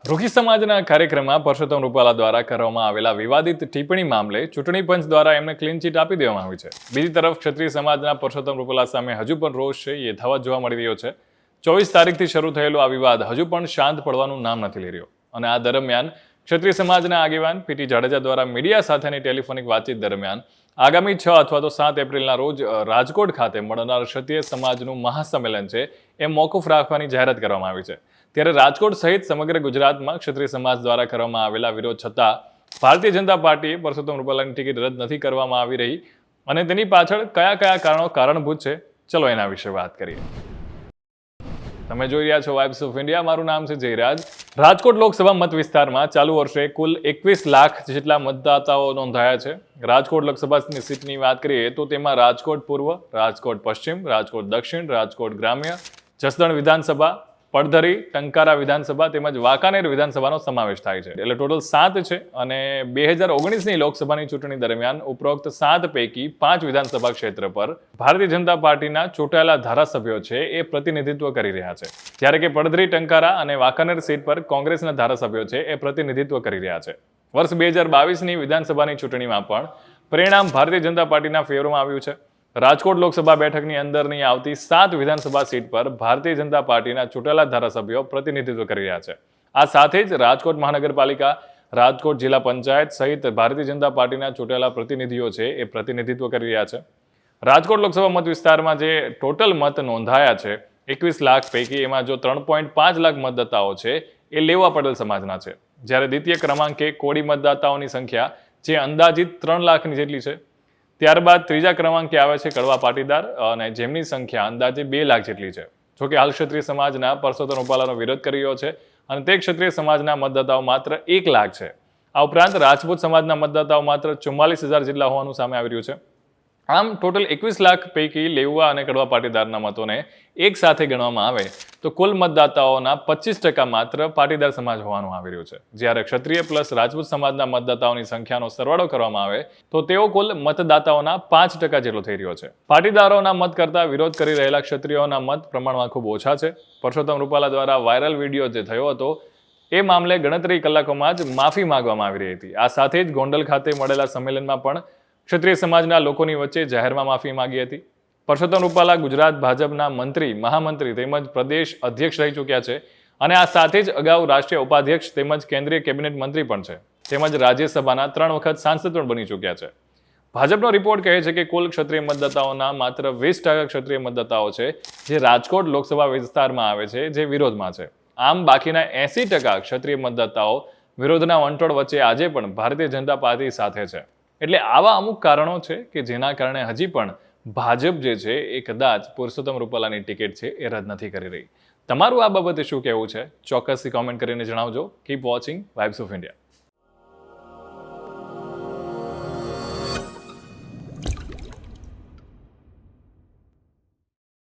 રોકી સમાજના કાર્યક્રમમાં પરસોત્તમ રૂપાલા દ્વારા કરવામાં આવેલા વિવાદિત ટિપ્પણી મામલે ચૂંટણી પંચ દ્વારા એમને ક્લીન ચીટ આપી દેવામાં આવી છે. બીજી તરફ ક્ષત્રિય સમાજના પરસોત્તમ રૂપાલા સામે હજુ પણ રોષ છે એ યથાવત જોવા મળી રહ્યો છે. 24 તારીખથી શરૂ થયેલો આ વિવાદ હજુ પણ શાંત પડવાનું નામ નથી લઈ રહ્યો અને આ દરમિયાન ક્ષત્રિય સમાજના આગેવાન પીટી જાડેજા દ્વારા મીડિયા સાથેની ટેલિફોનિક વાતચીત દરમિયાન આગામી 6 અથવા તો 7 એપ્રિલના રોજ રાજકોટ ખાતે મળનાર ક્ષત્રિય સમાજનું મહાસંમેલન છે એ મોકૂફ રાખવાની જાહેરાત કરવામાં આવી છે. ત્યારે રાજકોટ સહિત સમગ્ર ગુજરાતમાં ક્ષત્રિય સમાજ દ્વારા કરવામાં આવેલા વિરોધ છતાં ભારતીય જનતા પાર્ટીએ પરસોત્તમ રૂપાલાની ટિકિટ રદ નથી કરવામાં આવી રહી અને તેની પાછળ કયા કયા કારણો કારણભૂત છે, ચલો એના વિશે વાત કરીએ. તમે જોઈ રહ્યા છો વાઇબ્સ ઓફ ઇન્ડિયા. મારું નામ છે જયરાજ. રાજકોટ લોકસભા મત વિસ્તારમાં ચાલુ વર્ષે કુલ 21 લાખ જેટલા મતદાતાઓ નોંધાયા છે. રાજકોટ લોકસભાની સીટની વાત કરીએ તો તેમાં રાજકોટ પૂર્વ, રાજકોટ પશ્ચિમ, રાજકોટ દક્ષિણ, રાજકોટ ગ્રામ્ય, જસદણ વિધાનસભા, પડધરી, ટંકારા વિધાનસભા તેમજ વાંકાનેર વિધાનસભાનો સમાવેશ થાય છે. એટલે ટોટલ 7 છે અને 2019ની લોકસભાની ચૂંટણી દરમિયાન ઉપરોક્ત 7 પૈકી 5 વિધાનસભા ક્ષેત્ર પર ભારતીય જનતા પાર્ટીના ચૂંટાયેલા ધારાસભ્યો છે એ પ્રતિનિધિત્વ કરી રહ્યા છે, જ્યારે કે પડધરી, ટંકારા અને વાંકાનેર સીટ પર કોંગ્રેસના ધારાસભ્યો છે એ પ્રતિનિધિત્વ કરી રહ્યા છે. વર્ષ 2022ની વિધાનસભાની ચૂંટણીમાં પણ પરિણામ ભારતીય જનતા પાર્ટીના ફેવરમાં આવ્યું છે. રાજકોટ લોકસભા બેઠકની અંદરની આવતી 7 વિધાનસભા સીટ પર ભારતીય જનતા પાર્ટીના ચૂંટાયેલા ધારાસભ્યો પ્રતિનિધિત્વ કરી રહ્યા છે. આ સાથે જ રાજકોટ મહાનગરપાલિકા, રાજકોટ જિલ્લા પંચાયત સહિત ભારતીય જનતા પાર્ટીના ચૂંટાયેલા પ્રતિનિધિઓ છે એ પ્રતિનિધિત્વ કરી રહ્યા છે. રાજકોટ લોકસભા મત વિસ્તારમાં જે ટોટલ મત નોંધાયા છે 21 લાખ પૈકી એમાં જો 3.5 લાખ મતદાતાઓ છે એ લેવા પટેલ સમાજના છે, જ્યારે દ્વિતીય ક્રમાંકે કોળી મતદાતાઓની સંખ્યા જે અંદાજિત 3 લાખની જેટલી છે. ત્યારબાદ ત્રીજા ક્રમાંકે આવે છે કડવા પાટીદાર અને જેમની સંખ્યા અંદાજે 2 લાખ જેટલી છે. જોકે હાલ ક્ષત્રિય સમાજના પરસોત્તમ રૂપાલાનો વિરોધ કરી રહ્યો છે અને તે ક્ષત્રિય સમાજના મતદાતાઓ માત્ર 1 લાખ છે. આ ઉપરાંત રાજપૂત સમાજના મતદાતાઓ માત્ર 44,000 જેટલા હોવાનું સામે આવી રહ્યું છે. આમ ટોટલ 21 લાખ પૈકી લેઉવા અને કડવા પાટીદારના મતોને એક સાથે ગણવામાં આવે તો કુલ મતદાતાઓના 25% માત્ર પાટીદાર સમાજ હોવાનું આવી રહ્યું છે, જ્યારે ક્ષત્રિય પ્લસ રાજપૂત સમાજના મતદાતાઓની સંખ્યાનો સરવાળો કરવામાં આવે તો તેઓ કુલ મતદાતાઓના 5% જેટલો થઈ રહ્યો છે. પાટીદારોના મત કરતા વિરોધ કરી રહેલા ક્ષત્રિયોના મત પ્રમાણમાં ખૂબ ઓછા છે. પરસોત્તમ રૂપાલા દ્વારા વાયરલ વિડીયો જે થયો હતો એ મામલે ગણતરી કલાકોમાં જ માફી માંગવામાં આવી રહી હતી. આ સાથે જ ગોંડલ ખાતે મળેલા સંમેલનમાં પણ ક્ષત્રિય સમાજના લોકોની વચ્ચે જાહેરમાં માફી માંગી હતી. પરસોત્તમ રૂપાલા ગુજરાત ભાજપના મંત્રી, મહામંત્રી તેમજ પ્રદેશ અધ્યક્ષ રહી ચૂક્યા છે અને આ સાથે જ અગાઉ રાષ્ટ્રીય ઉપાધ્યક્ષ તેમજ કેન્દ્રીય કેબિનેટ મંત્રી પણ છે, તેમજ રાજ્યસભાના 3 વખત સાંસદ પણ બની ચૂક્યા છે. ભાજપનો રિપોર્ટ કહે છે કે કુલ ક્ષત્રિય મતદાતાઓના માત્ર 20% ક્ષત્રિય મતદાતાઓ છે જે રાજકોટ લોકસભા વિસ્તારમાં આવે છે જે વિરોધમાં છે. આમ બાકીના 80% ક્ષત્રિય મતદાતાઓ વિરોધના વંટોળ વચ્ચે આજે પણ ભારતીય જનતા પાર્ટી સાથે છે. એટલે આવા અમુક કારણો છે કે જેના કારણે હજી પણ ભાજપ જે છે એ કદાચ પરસોત્તમ રૂપાલાની ટિકિટ છે એ રદ નથી કરી રહી. તમારું આ બાબતે શું કહેવું છે ચોક્કસથી કોમેન્ટ કરીને જણાવજો. Keep watching vibes of India.